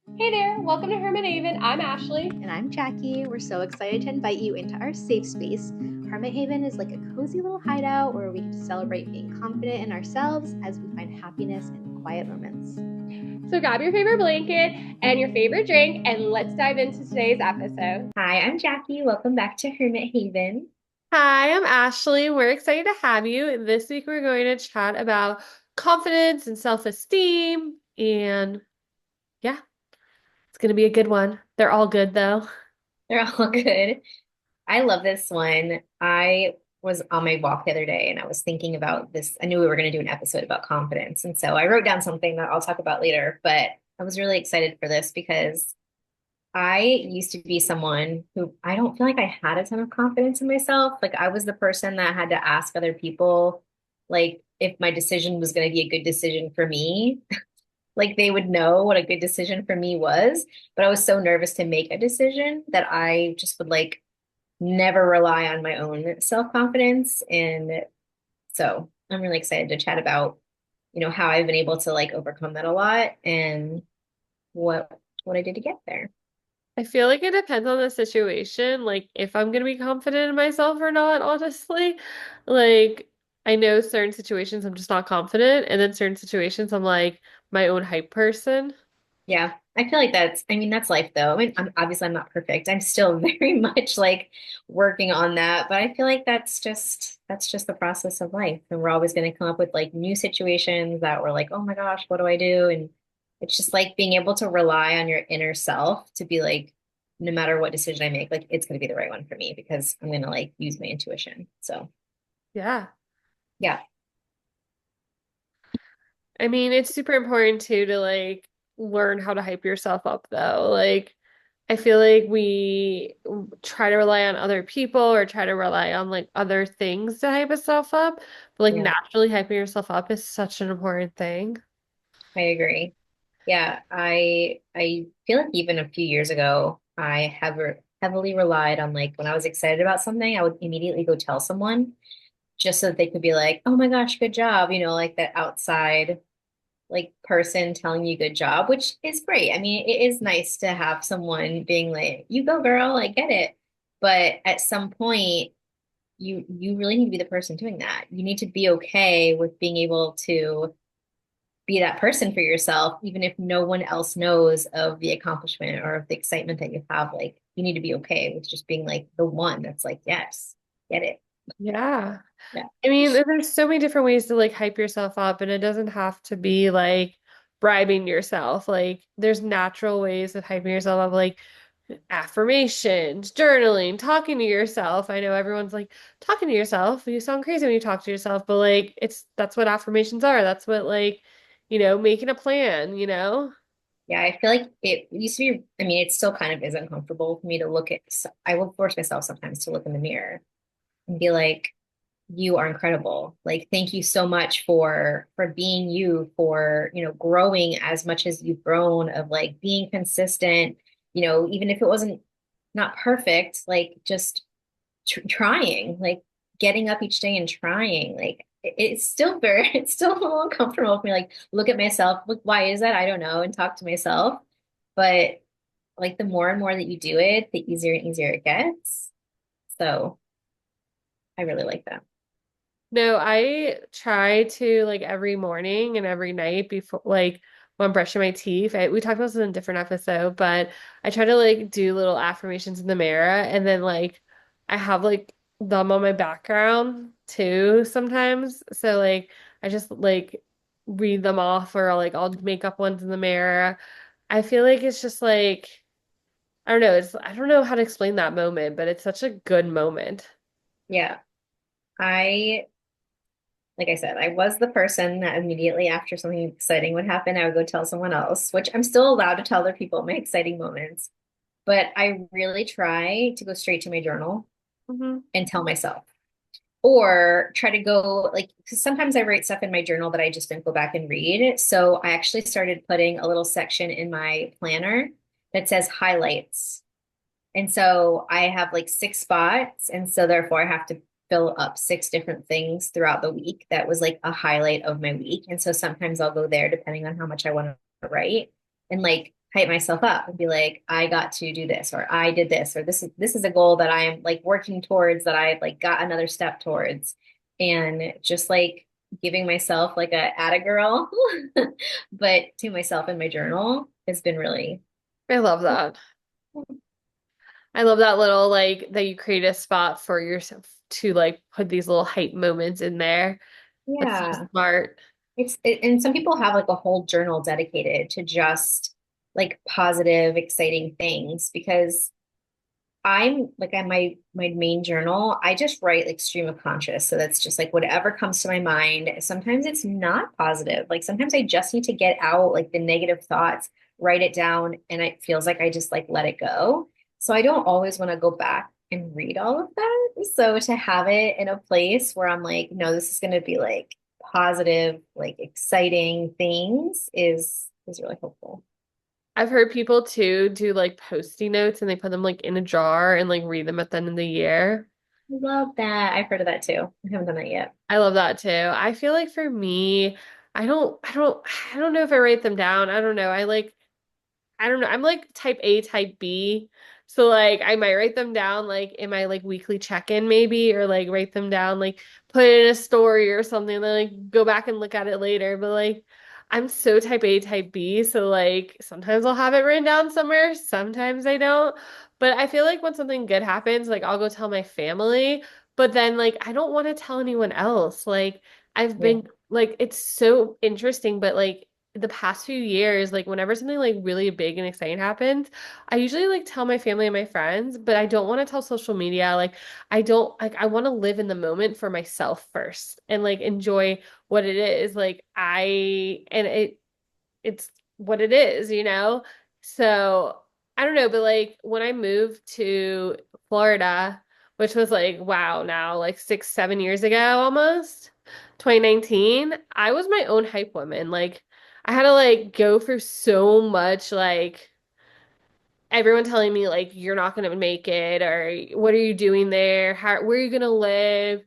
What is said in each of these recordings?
Hey there, welcome to Hermit Haven. I'm Ashley. And I'm Jackie. We're so excited to invite you into our safe space. Hermit Haven is like a cozy little hideout where we get to celebrate being confident in ourselves as we find happiness in quiet moments. So grab your favorite blanket and your favorite drink, and let's dive into today's episode. Hi, I'm Jackie. Welcome back to Hermit Haven. Hi, I'm Ashley. We're excited to have you. This week we're going to chat about confidence and self-esteem. And yeah, it's going to be a good one. They're all good though. They're all good. I love this one. I was on my walk the other day and I was thinking about this. I knew we were going to do an episode about confidence. And so I wrote down something that I'll talk about later, but I was really excited for this because I used to be someone who I don't feel like I had a ton of confidence in myself. Like I was the person that had to ask other people, like, if my decision was going to be a good decision for me. Like they would know what a good decision for me was, but I was so nervous to make a decision that I just would like never rely on my own self-confidence. And so I'm really excited to chat about, how I've been able to like overcome that a lot and what what I did to get there. I feel like it depends on the situation, like if I'm gonna be confident in myself or not, honestly. Like I know certain situations I'm just not confident, and then certain situations I'm like my own hype person. Yeah, I feel like that's life though. I mean, obviously I'm not perfect. I'm still very much like working on that, but I feel like that's just the process of life. And we're always going to come up with like new situations that we're like, oh my gosh, what do I do? And it's just like being able to rely on your inner self to be like, no matter what decision I make, like it's going to be the right one for me because I'm going to like use my intuition. So, Yeah. yeah. I mean, it's super important too to like learn how to hype yourself up though. Like I feel like we try to rely on other people or try to rely on like other things to hype yourself up, but like Yeah, naturally hyping yourself up is such an important thing. I agree. Yeah, I feel like even a few years ago, I have heavily relied on like when I was excited about something, I would immediately go tell someone just so that they could be like, "Oh my gosh, good job," like that outside like person telling you good job, which is great. I mean, it is nice to have someone being like, "You go, girl, I get it." But at some point, you really need to be the person doing that. You need to be okay with being able to be that person for yourself, even if no one else knows of the accomplishment or of the excitement that you have. Like, you need to be okay with just being like the one that's like, yes, get it. Yeah. Yeah. I mean, there's so many different ways to like hype yourself up, and it doesn't have to be like bribing yourself. Like, there's natural ways of hyping yourself up, like affirmations, journaling, talking to yourself. I know everyone's like, talking to yourself, you sound crazy when you talk to yourself, but like, that's what affirmations are. That's what, like, making a plan. Yeah. I feel like it used to be, I mean, it still kind of is uncomfortable for me to look at, I will force myself sometimes to look in the mirror and be like, you are incredible. Like, thank you so much for being you, for, growing as much as you've grown, of like being consistent, even if it wasn't not perfect, like just trying, like getting up each day and trying. Like it's still very, it's still a little uncomfortable for me. Like look at myself, look, why is that? I don't know, and talk to myself. But like the more and more that you do it, the easier and easier it gets. So I really like that. No, I try to like every morning and every night before like when I'm brushing my teeth. We talked about this in a different episode, but I try to like do little affirmations in the mirror, and then like I have like them on my background too sometimes. So like I just like read them off, or like I'll make up ones in the mirror. I feel like it's just like I don't know how to explain that moment, but it's such a good moment. Yeah. I like I said, I was the person that immediately after something exciting would happen, I would go tell someone else, which I'm still allowed to tell other people my exciting moments. But I really try to go straight to my journal Hmm. and tell myself, or try to go like, because sometimes I write stuff in my journal that I just didn't go back and read. So I actually started putting a little section in my planner that says highlights. And so I have like six spots. And so therefore I have to fill up six different things throughout the week. That was like a highlight of my week. And so sometimes I'll go there depending on how much I want to write and like hype myself up and be like, I got to do this, or I did this, or this is a goal that I am like working towards, that I've like got another step towards. And just like giving myself like a atta girl, but to myself in my journal has been really I love that. I love that little like that you create a spot for yourself to like put these little hype moments in there. That's so yeah. smart. And some people have like a whole journal dedicated to just like positive, exciting things because I'm like on my main journal, I just write like stream of conscious. So that's just like whatever comes to my mind. Sometimes it's not positive. Like sometimes I just need to get out like the negative thoughts, write it down, and it feels like I just like let it go. So I don't always want to go back and read all of that. So to have it in a place where I'm like, no, this is going to be like positive, like exciting things is really helpful. I've heard people too do like post-it notes and they put them like in a jar and like read them at the end of the year. I love that. I've heard of that too. I haven't done that yet. I love that too. I feel like for me, I don't know if I write them down. I don't know. I don't know. I'm like type A, type B. So like I might write them down like in my like weekly check-in maybe or like write them down like put it in a story or something and then like go back and look at it later. But like I'm so type A, type B, so like sometimes I'll have it written down somewhere, sometimes I don't. But I feel like when something good happens, like I'll go tell my family, but then like I don't want to tell anyone else. Like I've Yeah. been like it's so interesting, but like the past few years, like whenever something like really big and exciting happens, I usually like tell my family and my friends, but I don't want to tell social media. Like I don't like I want to live in the moment for myself first and like enjoy what it is. Like I and it's what it is, you know? So I don't know, but like when I moved to Florida, which was like, wow, now like 6, 7 years ago almost, 2019, I was my own hype woman. Like I had to like go through so much like everyone telling me like you're not gonna make it or what are you doing there? How where are you gonna live?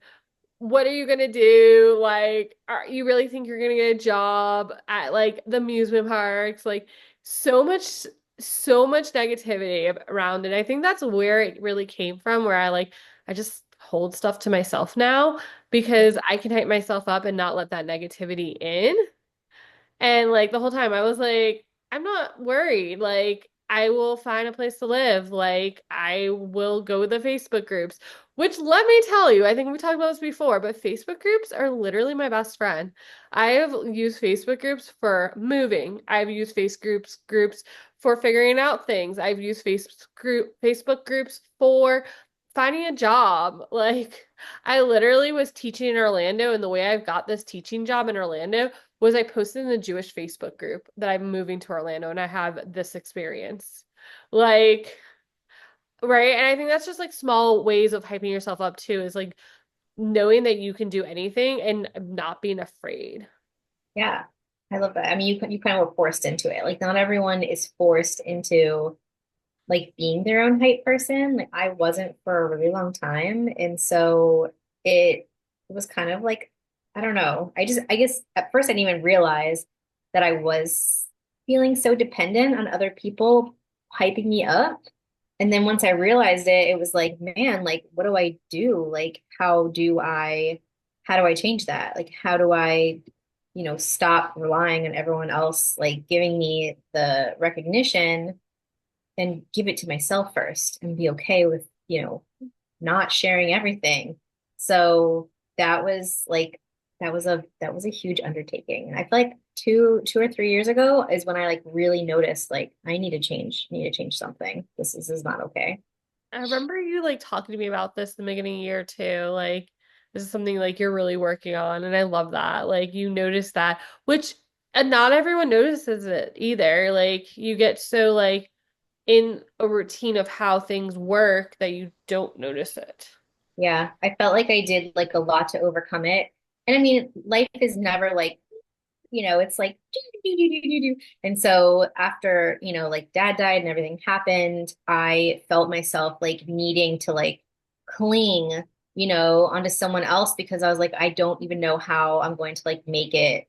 What are you gonna do? Like, you really think you're gonna get a job at like the amusement parks? Like, so much, so much negativity around it. I think that's where it really came from, where I just hold stuff to myself now because I can hype myself up and not let that negativity in. And like the whole time I was like, I'm not worried. Like I will find a place to live. Like I will go with the Facebook groups, which let me tell you, I think we talked about this before, but Facebook groups are literally my best friend. I have used Facebook groups for moving. I've used Facebook groups for figuring out things. I've used Facebook groups for finding a job. Like I literally was teaching in Orlando, and the way I've got this teaching job in Orlando was I posted in the Jewish Facebook group that I'm moving to Orlando and I have this experience. Like, right? And I think that's just like small ways of hyping yourself up too, is like knowing that you can do anything and not being afraid. Yeah, I love that. I mean, you kind of were forced into it. Like, not everyone is forced into like being their own hype person. Like, I wasn't for a really long time, and so it was kind of like I don't know. I guess at first I didn't even realize that I was feeling so dependent on other people hyping me up. And then once I realized it, it was like, man, like, what do I do? Like, how do I change that? Like, how do I stop relying on everyone else, like giving me the recognition and give it to myself first and be okay with, not sharing everything. So that was like, that was a huge undertaking. And I feel like 2 or 3 years ago is when I like really noticed, like, I need to change something. This is not okay. I remember you like talking to me about this in the beginning of the year too. Like, this is something like you're really working on, and I love that. Like, you notice that, which and not everyone notices it either. Like, you get so like in a routine of how things work that you don't notice it. Yeah, I felt like I did like a lot to overcome it. And I mean, life is never like it's like do, do, do, do, do, do. And so after, like dad died and everything happened, I felt myself like needing to like cling, onto someone else because I was like, I don't even know how I'm going to like make it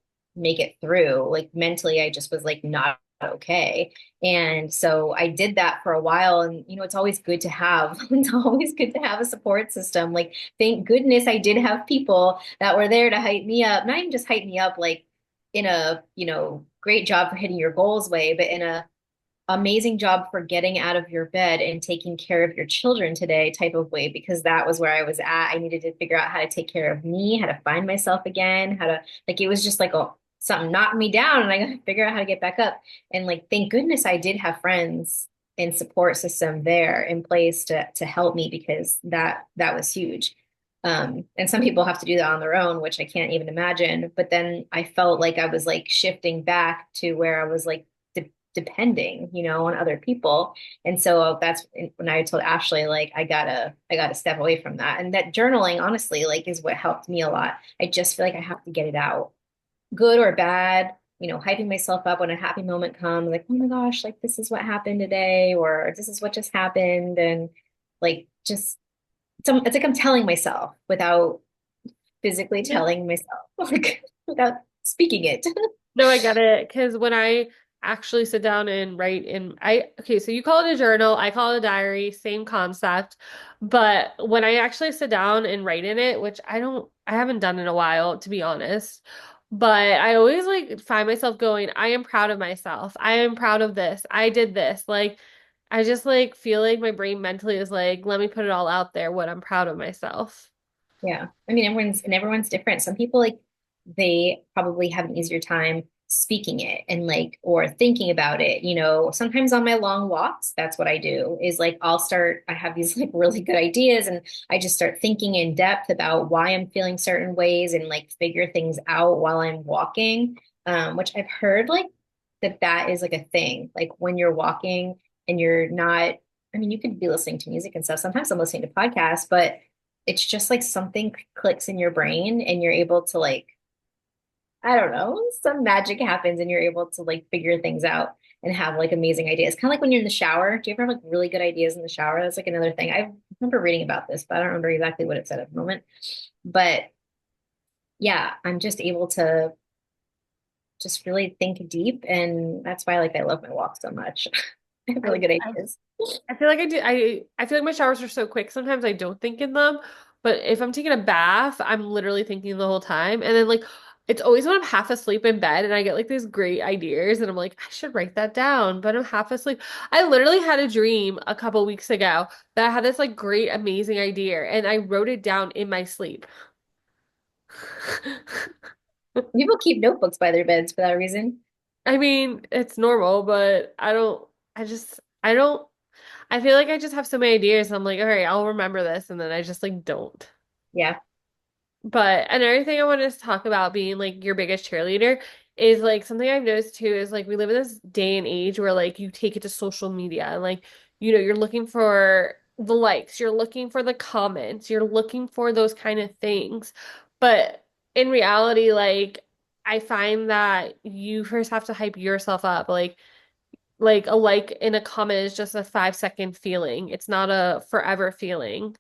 through. Like mentally, I just was like not okay. And so I did that for a while. And, it's always good to have, it's always good to have a support system. Like, thank goodness I did have people that were there to hype me up, not even just hype me up, like in a, great job for hitting your goals way, but in a amazing job for getting out of your bed and taking care of your children today type of way, because that was where I was at. I needed to figure out how to take care of me, how to find myself again, how to, like, it was just like, something knocked me down and I got to figure out how to get back up. And like, thank goodness I did have friends and support system there in place to help me, because that was huge. And some people have to do that on their own, which I can't even imagine. But then I felt like I was like shifting back to where I was like depending, on other people. And so that's when I told Ashley, like, I gotta step away from that. And that journaling, honestly, like, is what helped me a lot. I just feel like I have to get it out, good or bad, hyping myself up when a happy moment comes, like, oh my gosh, like, this is what happened today, or this is what just happened. And like, just, it's like I'm telling myself without physically Yeah. telling myself, like, without speaking it. No, I get it. Because when I actually sit down and write okay, so you call it a journal, I call it a diary, same concept. But when I actually sit down and write in it, which I haven't done in a while, to be honest. But I always like find myself going, I am proud of myself. I am proud of this. I did this. Like, I just like feel like my brain mentally is like, let me put it all out there, what I'm proud of myself. Yeah. I mean, everyone's different. Some people, like, they probably have an easier time speaking it and like, or thinking about it. Sometimes on my long walks, that's what I do, is like, I have these like really good ideas and I just start thinking in depth about why I'm feeling certain ways and like figure things out while I'm walking. Which I've heard like that is like a thing. Like, when you're walking and you're not, I mean, you could be listening to music and stuff. Sometimes I'm listening to podcasts, but it's just like something clicks in your brain and you're able to, like, I don't know, some magic happens and you're able to like figure things out and have like amazing ideas. Kind of like when you're in the shower. Do you ever have like really good ideas in the shower? That's like another thing. I remember reading about this, but I don't remember exactly what it said at the moment. But yeah, I'm just able to just really think deep. And that's why, like, I love my walk so much. I have really I, good I ideas. I feel like I do. I feel like my showers are so quick. Sometimes I don't think in them, but if I'm taking a bath, I'm literally thinking the whole time. And then like it's always when I'm half asleep in bed and I get like these great ideas and I'm like, I should write that down, but I'm half asleep. I literally had a dream a couple weeks ago that I had this like great, amazing idea and I wrote it down in my sleep. People keep notebooks by their beds for that reason. I mean, it's normal, but I don't, I feel like I just have so many ideas. I'm like, all right, I'll remember this. And then I just like don't. Yeah. But another thing I wanted to talk about being like your biggest cheerleader is like something I've noticed too is like we live in this day and age where like you take it to social media and like, you're looking for the likes, you're looking for the comments, you're looking for those kind of things. But in reality, like I find that you first have to hype yourself up. Like a like in a comment is just a 5-second feeling. It's not a forever feeling.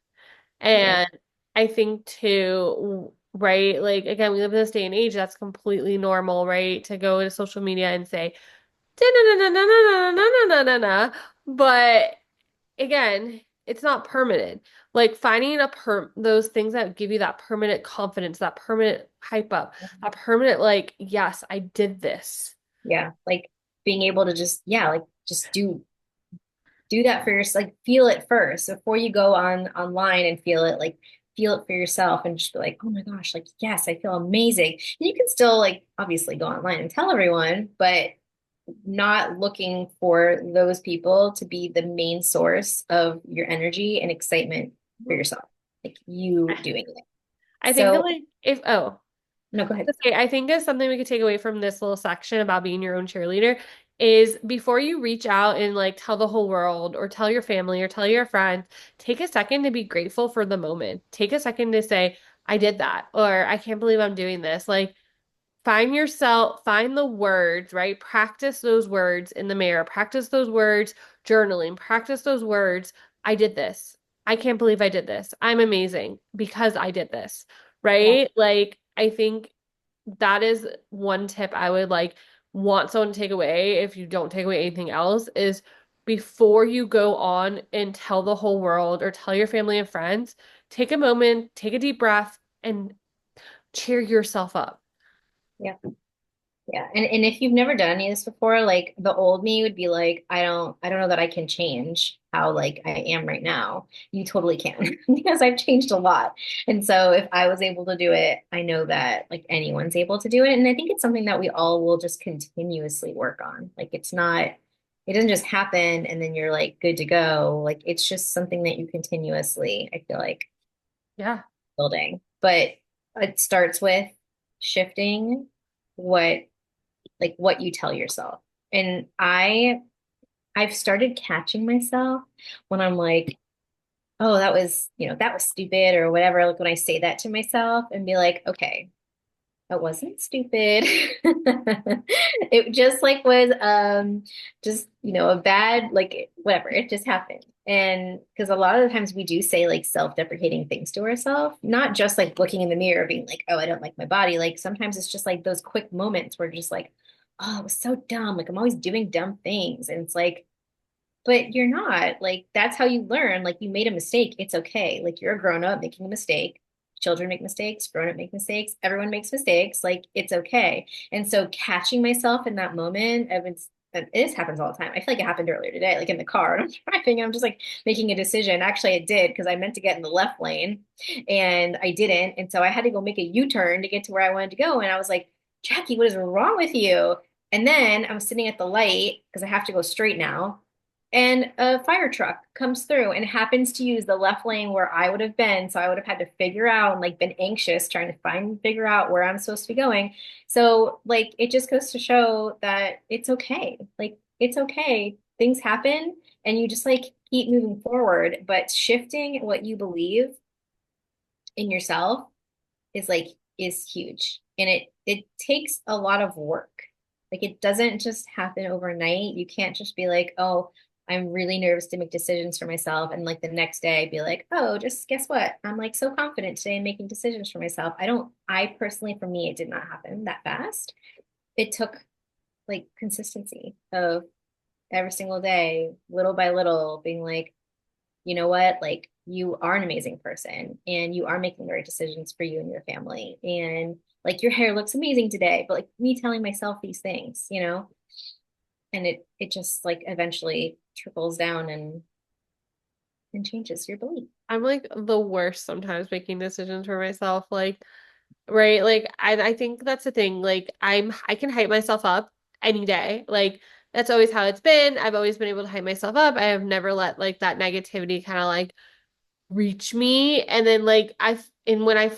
Yeah. And I think too, right? Like again, we live in this day and age that's completely normal, right? To go to social media and say na. But again, it's not permanent. Like finding those things that give you that permanent confidence, that permanent hype up, that permanent like, yes, I did this. Yeah. Like, being able to just, yeah, like, just do that for yourself, like, feel it first before you go online and feel it, like, feel it for yourself and just be like, oh my gosh, like, yes, I feel amazing. And you can still, like, obviously go online and tell everyone, but not looking for those people to be the main source of your energy and excitement for yourself, like, you doing it. I think that So, like if oh no, go ahead. okay, I think is something we could take away from this little section about being your own cheerleader is before you reach out and like tell the whole world or tell your family or tell your friends, take a second to be grateful for the moment. Take a second to say, I did that, or I can't believe I'm doing this. Like find yourself, find the words, right? Practice those words in the mirror, practice those words journaling, practice those words. I did this. I can't believe I did this. I'm amazing because I did this, Yeah. right? Like, I think that is one tip I would like want someone to take away, if you don't take away anything else, is before you go on and tell the whole world or tell your family and friends, take a moment, take a deep breath, and cheer yourself up. Yeah. Yeah. And if you've never done any of this before, like the old me would be like, I don't know that I can change how like I am right now. You totally can because I've changed a lot. And so if I was able to do it, I know that like anyone's able to do it. And I think it's something that we all will just continuously work on. Like it's not, it doesn't just happen and then you're like good to go. Like it's just something that you continuously, I feel like, Yeah. building. But it starts with shifting what what you tell yourself. And I've started catching myself when I'm like, oh, that was, that was stupid or whatever. Like when I say that to myself and be like, okay, that wasn't stupid. It just like was just, a bad like whatever. It just happened. And because a lot of the times we do say like self-deprecating things to ourselves, not just like looking in the mirror being like, oh, I don't like my body. Like sometimes it's just like those quick moments where just like, oh, it was so dumb. Like I'm always doing dumb things. And it's like, but you're not. Like that's how you learn. Like you made a mistake. It's okay. Like you're a grown up making a mistake. Children make mistakes, grown up make mistakes, everyone makes mistakes. Like it's okay. And so catching myself in that moment, this happens all the time. I feel like it happened earlier today, like in the car, and I'm driving, and I'm just like making a decision. Actually, I did because I meant to get in the left lane and I didn't. And so I had to go make a U-turn to get to where I wanted to go. And I was like, Jackie, what is wrong with you? And then I'm sitting at the light because I have to go straight now and a fire truck comes through and happens to use the left lane where I would have been. So I would have had to figure out and like been anxious trying to figure out where I'm supposed to be going. So like it just goes to show that it's okay. Like it's okay. Things happen and you just like keep moving forward. But shifting what you believe in yourself is like is huge. And it takes a lot of work. Like it doesn't just happen overnight. You can't just be like, oh, I'm really nervous to make decisions for myself. And like the next day be like, oh, just guess what? I'm like so confident today in making decisions for myself. I personally, for me, it did not happen that fast. It took like consistency of every single day, little by little, being like, you know what? Like you are an amazing person and you are making the right decisions for you and your family. And like your hair looks amazing today, but like me telling myself these things, and it just like eventually trickles down and changes your belief. I'm like the worst sometimes making decisions for myself. Like, right? Like I think that's the thing. Like I can hype myself up any day. Like that's always how it's been. I've always been able to hype myself up. I have never let like that negativity kind of like reach me. And then like and when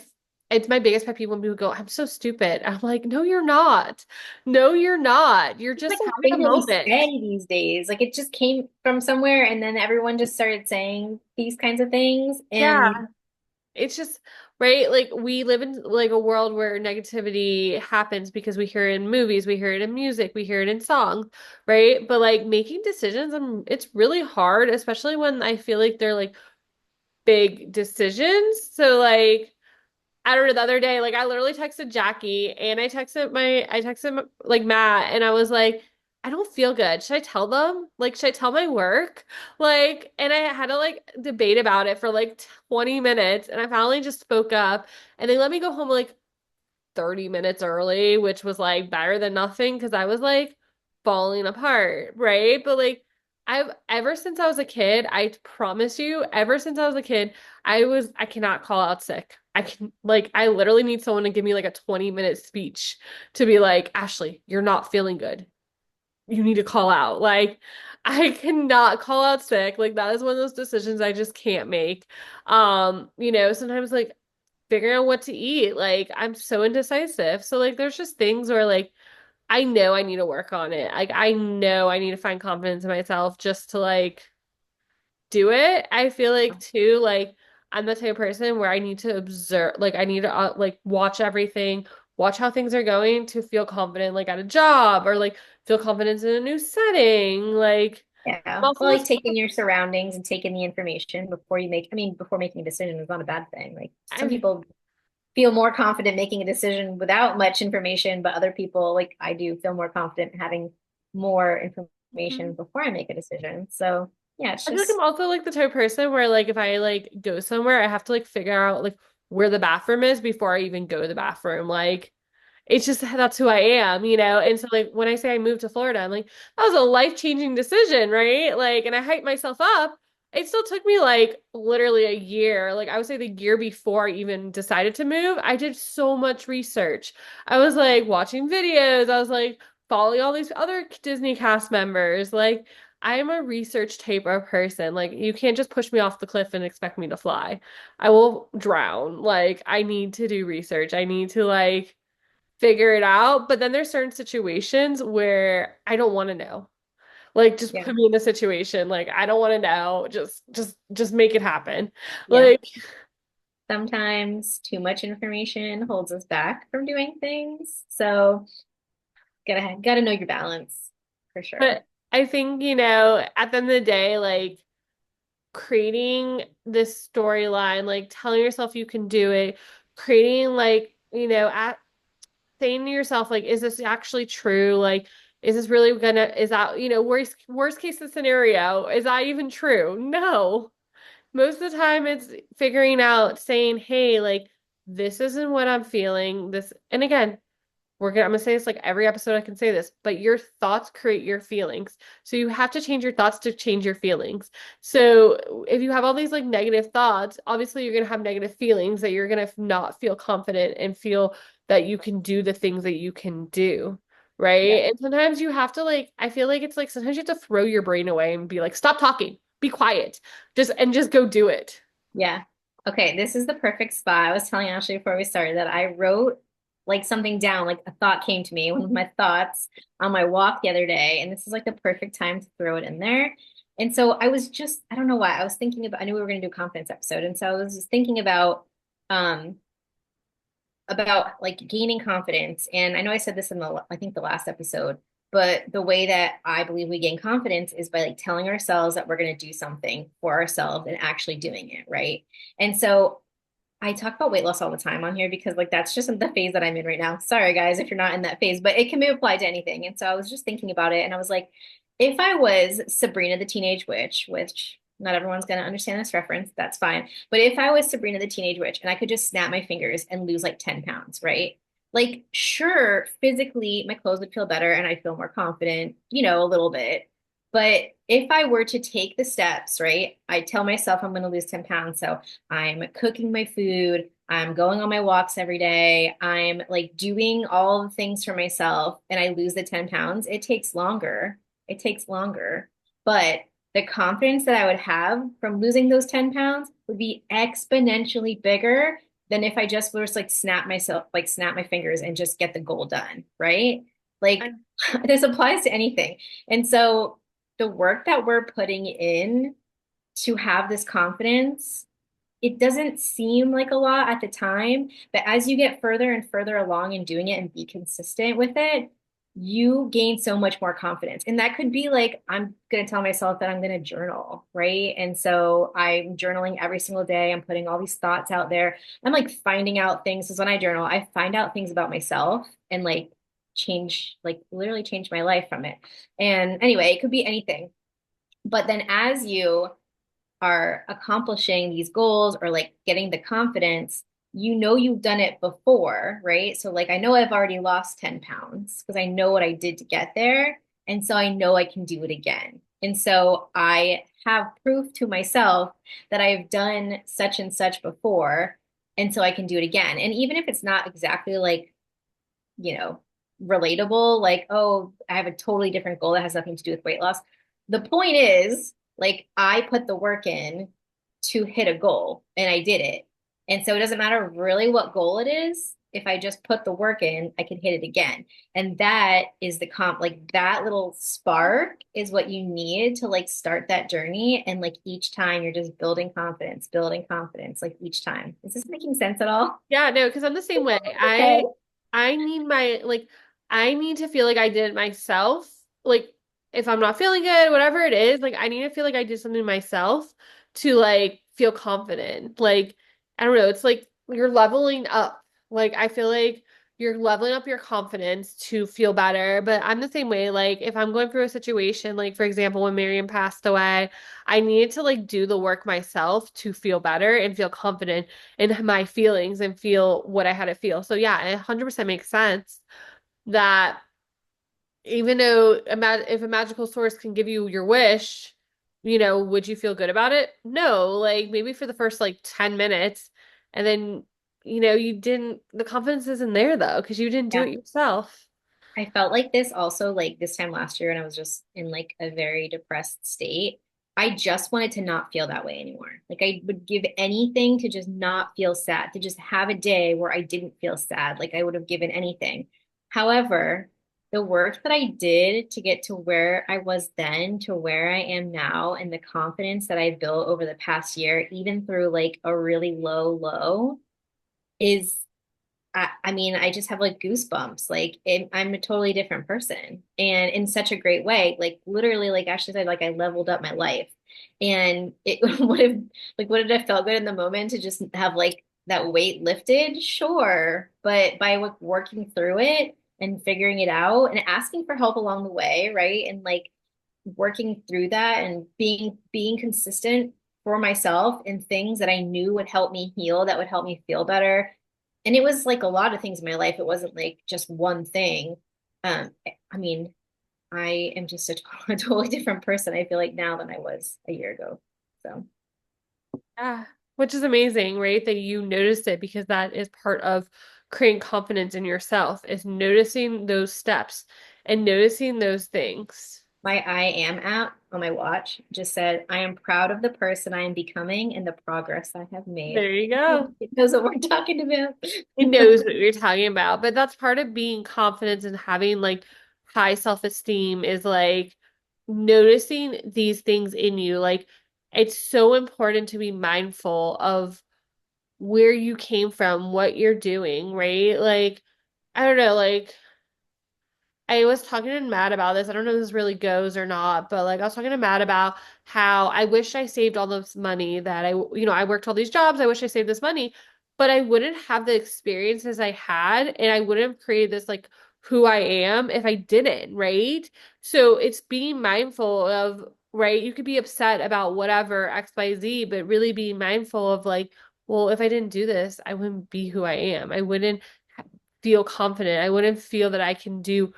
it's my biggest pet peeve when people go, I'm so stupid. I'm like, no, you're not. No, you're not. You're It's like just a having a thing that we moment. say these days. Like it just came from somewhere and then everyone just started saying these kinds of things. Yeah. And It's just, right? Like we live in like a world where negativity happens because we hear it in movies, we hear it in music, we hear it in songs, right? But like making decisions, it's really hard, especially when I feel like they're like big decisions. So like I don't know, the other day, like I literally texted Jackie and I texted like Matt and I was like, I don't feel good. Should I tell them? Like, should I tell my work? Like, and I had to like debate about it for like 20 minutes and I finally just spoke up and they let me go home like 30 minutes early, which was like better than nothing because I was like falling apart, right? But like I've ever since I was a kid, I promise you, ever since I was a kid, I cannot call out sick. I can like I literally need someone to give me like a 20-minute speech to be like, Ashley, you're not feeling good. You need to call out. Like I cannot call out sick. Like that is one of those decisions I just can't make. Sometimes like figuring out what to eat. Like I'm so indecisive. So like there's just things where like I know I need to work on it. Like I know I need to find confidence in myself just to like do it. I feel like too like I'm the type of person where I need to observe like I need to like watch everything, watch how things are going to feel confident like at a job or like feel confidence in a new setting. Like I'm yeah, also well, like this taking your surroundings and taking the information before before making a decision is not a bad thing. Like some I people feel more confident making a decision without much information, but other people, like I do, feel more confident having more information Mhm. before I make a decision. So yeah, it's I feel like I'm just also like the type of person where like if I like go somewhere, I have to like figure out like where the bathroom is before I even go to the bathroom. Like it's just that's who I am, you know? And so like when I say I moved to Florida, I'm like, that was a life-changing decision, right? Like, and I hyped myself up. It still took me like literally a year. Like I would say the year before I even decided to move, I did so much research. I was like watching videos. I was like following all these other Disney cast members. Like I'm a research type of person. Like you can't just push me off the cliff and expect me to fly. I will drown. Like I need to do research. I need to like figure it out. But then there's certain situations where I don't want to know. Like just yeah, put me in the situation. Like I don't want to know. Just make it happen. yeah. Like, Sometimes too much information holds us back from doing things. So gotta know your balance for sure. but I think, you know, at the end of the day, like creating this storyline, like telling yourself you can do it, creating like, you know, at saying to yourself, like, is this actually true? Like, is this really gonna, is that, you know, worst case scenario, is that even true? No. Most of the time it's figuring out, saying, hey, like, this isn't what I'm feeling. This, and again, I'm gonna say this like every episode I can say this, but your thoughts create your feelings. So you have to change your thoughts to change your feelings. So if you have all these like negative thoughts, obviously you're gonna have negative feelings that you're gonna not feel confident and feel that you can do the things that you can do. Yeah. Right. And sometimes you have to like, I feel like it's like sometimes you have to throw your brain away and be like, stop talking, be quiet, just go do it. Yeah. Okay, this is the perfect spot. I was telling Ashley before we started that I wrote like something down, like a thought came to me, one of my thoughts on my walk the other day, and this is like the perfect time to throw it in there. And so I was just, I don't know why, I was thinking about, I knew we were going to do a confidence episode, and so I was just thinking um about like gaining confidence. And I know I said this in I think the last episode, but the way that I believe we gain confidence is by like telling ourselves that we're going to do something for ourselves and actually doing it, right? And so I talk about weight loss all the time on here because like that's just the phase that I'm in right now. Sorry guys if you're not in that phase, but it can be applied to anything. And so I was just thinking about it and I was like, if I was Sabrina the Teenage Witch, which not everyone's going to understand this reference, that's fine. But if I was Sabrina the Teenage Witch and I could just snap my fingers and lose like 10 pounds, right? Like, sure, physically my clothes would feel better and I'd feel more confident, you know, a little bit. But if I were to take the steps, right, I tell myself I'm going to lose 10 pounds. So I'm cooking my food. I'm going on my walks every day. I'm like doing all the things for myself and I lose the 10 pounds. It takes longer. It takes longer. But the confidence that I would have from losing those 10 pounds would be exponentially bigger than if I just was like snap my fingers and just get the goal done, right? Like this applies to anything. And so the work that we're putting in to have this confidence, it doesn't seem like a lot at the time, but as you get further and further along in doing it and be consistent with it, you gain so much more confidence. And that could be like, I'm going to tell myself that I'm going to journal, right? And so I'm journaling every single day. I'm putting all these thoughts out there. I'm like finding out things. Because when I journal, I find out things about myself and like literally change my life from it. And anyway, it could be anything. But then as you are accomplishing these goals or like getting the confidence, you know you've done it before, right? So like I know I've already lost 10 pounds because I know what I did to get there. And so I know I can do it again. And so I have proof to myself that I've done such and such before. And so I can do it again. And even if it's not exactly like, you know, relatable, like, oh, I have a totally different goal that has nothing to do with weight loss. The point is, like, I put the work in to hit a goal and I did it. And so it doesn't matter really what goal it is. If I just put the work in, I can hit it again. And that is the like that little spark is what you need to like start that journey. And like each time you're just building confidence, like each time. Is this making sense at all? Yeah, no, because I'm the same way. Okay. I need my like I need to feel like I did it myself. Like if I'm not feeling good, whatever it is, like I need to feel like I did something myself to like feel confident. Like I don't know, it's like you're leveling up. Like I feel like you're leveling up your confidence to feel better. But I'm the same way. Like if I'm going through a situation, like for example, when Miriam passed away, I needed to like do the work myself to feel better and feel confident in my feelings and feel what I had to feel. So yeah, it 100% makes sense that even though if a magical source can give you your wish, would you feel good about it? No, like maybe for the first like 10 minutes, and then, you didn't, the confidence isn't there though, because you didn't do Yeah. it yourself. I felt like this also like this time last year when I was just in like a very depressed state. I just wanted to not feel that way anymore. Like I would give anything to just not feel sad, to just have a day where I didn't feel sad. Like I would have given anything. However, the work that I did to get to where I was then to where I am now and the confidence that I built over the past year, even through like a really low, is I mean, I just have like goosebumps. Like I'm a totally different person and in such a great way. Like literally, like Ashley said, like I leveled up my life and it would it have felt good in the moment to just have like that weight lifted? Sure. But by like working through it and figuring it out and asking for help along the way, right? And like working through that and being consistent for myself in things that I knew would help me heal, that would help me feel better. And it was like a lot of things in my life. It wasn't like just one thing. I mean, I am just a totally different person, I feel like now than I was a year ago. So Yeah, which is amazing, right? That you noticed it because that is part of creating confidence in yourself, is noticing those steps and noticing those things. my I am app on my watch just said, I am proud of the person I am becoming and the progress I have made. There you go. It knows what we're talking It about. knows what you're talking about. But that's part of being confident and having like high self-esteem is like noticing these things in you. Like it's so important to be mindful of where you came from, what you're doing, right? Like, I don't know, like I was talking to Matt about this. I don't know if this really goes or not, but like I was talking to Matt about how I wish I saved all this money that I worked all these jobs. I wish I saved this money, but I wouldn't have the experiences I had and I wouldn't have created this like who I am if I didn't, right? So it's being mindful of, right? You could be upset about whatever XYZ, but really being mindful of like, well, if I didn't do this, I wouldn't be who I am. I wouldn't feel confident. I wouldn't feel that I can do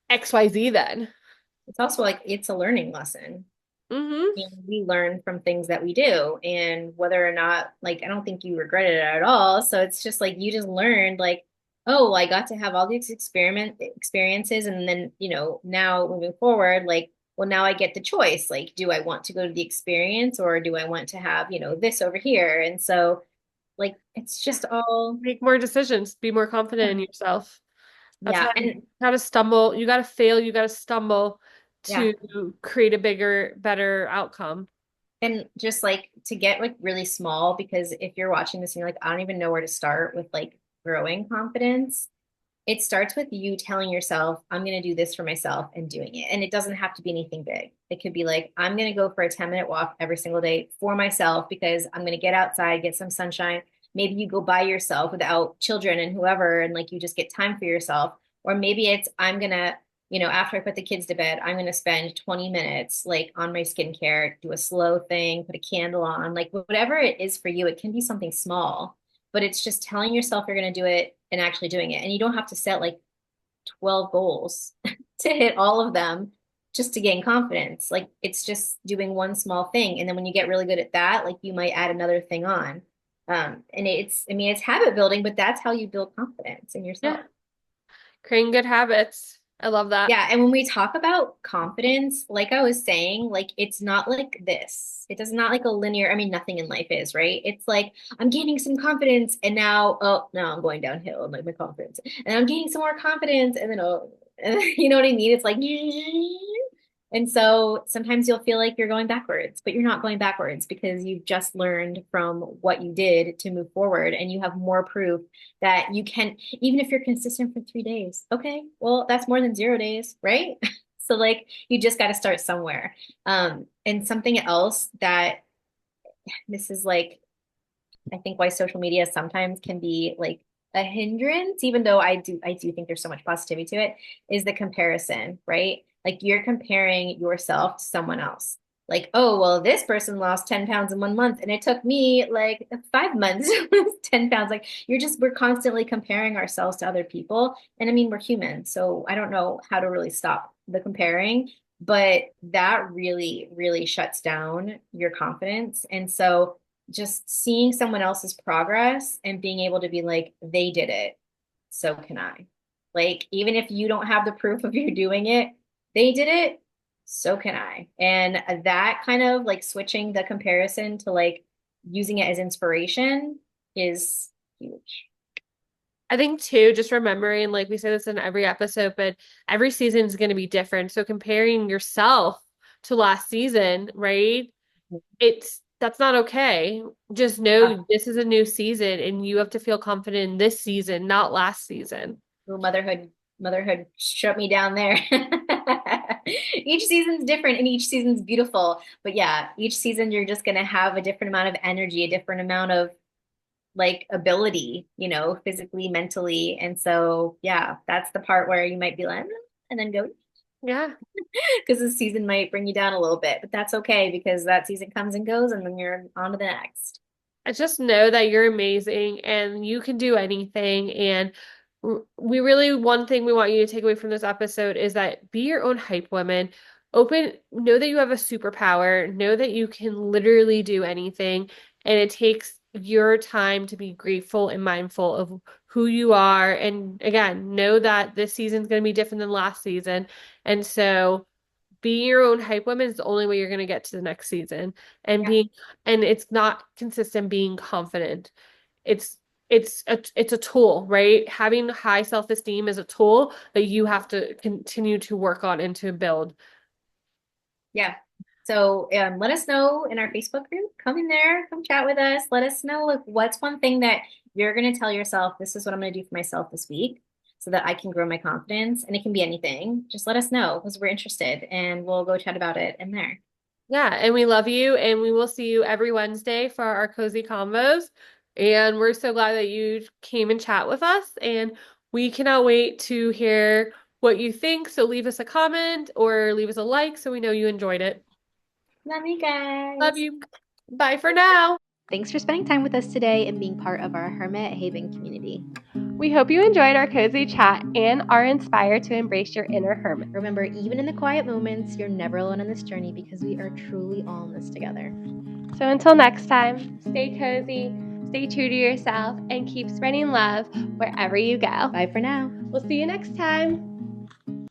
XYZ then. It's also like it's a learning lesson. Mm-hmm. And we learn from things that we do and whether or not like I don't think you regretted it at all. So it's just like you just learned like, oh, well, I got to have all these experiment experiences and then, now moving forward, like, well, now I get the choice. Like, do I want to go to the experience or do I want to have, this over here? And so like it's just all Make more decisions, be more confident in yourself. That's yeah. how you And gotta stumble, you gotta fail, you gotta stumble yeah. to create a bigger, better outcome. And just like to get like really small, because if you're watching this and you're like, I don't even know where to start with like growing confidence, it starts with you telling yourself, I'm going to do this for myself and doing it. And it doesn't have to be anything big. It could be like, I'm going to go for a 10-minute walk every single day for myself because I'm going to get outside, get some sunshine. Maybe you go by yourself without children and whoever, and like you just get time for yourself. Or maybe it's, I'm going to, after I put the kids to bed, I'm going to spend 20 minutes like on my skincare, do a slow thing, put a candle on, like whatever it is for you. It can be something small, but it's just telling yourself you're going to do it and actually doing it. And you don't have to set like 12 goals to hit all of them just to gain confidence. Like it's just doing one small thing. And then when you get really good at that, like you might add another thing on. And I mean, it's habit building, but that's how you build confidence in yourself. Yeah. Creating good habits. I love that. Yeah, and when we talk about confidence, like I was saying, like it's not like this. It does not like a linear, I mean, nothing in life is, right? It's like I'm gaining some confidence and now, oh, now I'm going downhill and like my confidence. And I'm gaining some more confidence and then oh, you know what I mean? It's like and so sometimes you'll feel like you're going backwards, but you're not going backwards because you've just learned from what you did to move forward and you have more proof that you can, even if you're consistent for 3 days. Okay, well, that's more than 0 days, right? So like you just got to start somewhere. And something else that this is like, I think why social media sometimes can be like a hindrance, even though I do think there's so much positivity to it, is the comparison, right? Like you're comparing yourself to someone else. Like, oh, well, this person lost 10 pounds in 1 month, and it took me like 5 months to lose 10 pounds. Like, we're constantly comparing ourselves to other people. And I mean, we're human. So I don't know how to really stop the comparing, but that really, really shuts down your confidence. And so just seeing someone else's progress and being able to be like, they did it, so can I. Like, even if you don't have the proof of you doing it, they did it, so can I. And that kind of like switching the comparison to like using it as inspiration is huge. I think too, just remembering, like we say this in every episode, but every season is going to be different. So comparing yourself to last season, right? That's not okay. Just Uh, know this is a new season and you have to feel confident in this season, not last season. motherhood shut me down there. Each season's different and each season's beautiful. But yeah, each season you're just going to have a different amount of energy, a different amount of like ability, physically, mentally. And so, yeah, that's the part where you might be like, and then go, Yeah. because this season might bring you down a little bit, but that's okay because that season comes and goes and then you're on to the next. I just know that you're amazing and you can do anything. And we really, one thing we want you to take away from this episode is that be your own hype woman. Know that you have a superpower, know that you can literally do anything. And it takes your time to be grateful and mindful of who you are. And again, know that this season's going to be different than last season. And so, being your own hype woman is the only way you're going to get to the next season and Yeah. and it's not consistent being confident. it's it's a tool, right? Having high self-esteem is a tool that you have to continue to work on and to build. Yeah. So let us know in our Facebook group. Come in there, come chat with us. Let us know like what's one thing that you're going to tell yourself, this is what I'm going to do for myself this week so that I can grow my confidence. And it can be anything. Just let us know because we're interested and we'll go chat about it in there. Yeah, and we love you and we will see you every Wednesday for our cozy combos, and we're so glad that you came and chat with us, and we cannot wait to hear what you think. So leave us a comment or leave us a like so we know you enjoyed it. Love you Love guys. you. Bye for now. Thanks for spending time with us today and being part of our Hermit Haven community. We hope you enjoyed our cozy chat and are inspired to embrace your inner hermit. Remember, even in the quiet moments, you're never alone on this journey because we are truly all in this together. So until next time, stay cozy, stay true to yourself, and keep spreading love wherever you go. Bye for now. We'll see you next time.